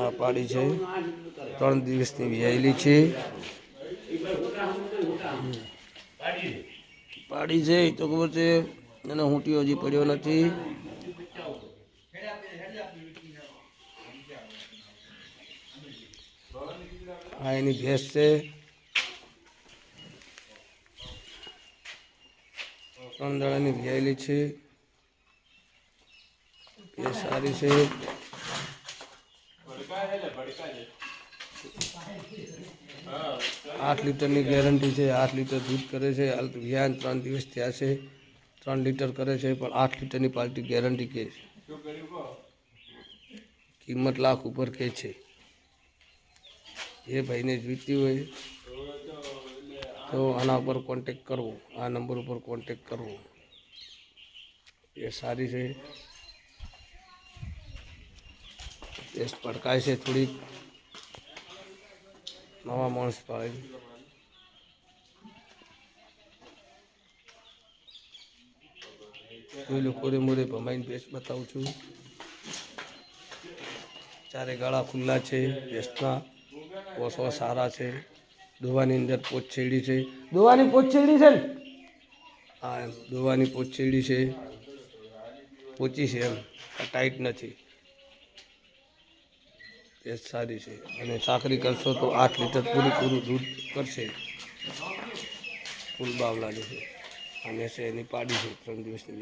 આ પાડી છે 3 દિવસની વિયાયેલી છે પાડી છે તો ખબર છે એને હુંટીઓ હજી પડ્યો નથી આ એની ભેંસ છે 3 દાડાની વિયાયેલી છે ભેંસ સારી છે 8 લીટરની ગેરંટી છે 8 લીટર દૂધ કરે છે હાલ વિયાન 3 દિવસ થયા છે 3 લીટર કરે છે પણ 8 લીટરની પાર્ટી ગેરંટી કે છે કિંમત લાખ ઉપર કે છે એ ભાઈને જોઈતી હોય તો આના ઉપર કોન્ટેક કરવો આ નંબર ઉપર કોન્ટેક કરવો એ સારી છે ટેસ્ટ પડકાય છે થોડીક નવા માણસ પાડે જોઈ કોરે મોરે ભમાઈને ભેંસ બતાવું છું ચારે ગાળા ખુલ્લા છે ભેંસના પોસવા સારા છે દોવાની અંદર પોચછેડી છે દોવાની પોચછેડી છે ને હા એમ દોવાની પોચછેડી છે પોચી છે એમ ટાઈટ નથી ભેંસ સારી છે અને સાકરી કરશો તો 8 લીટર પૂરું દૂધ કરશે ફૂલ બાવલાની છે અને એની પાડી છે 3 દિવસની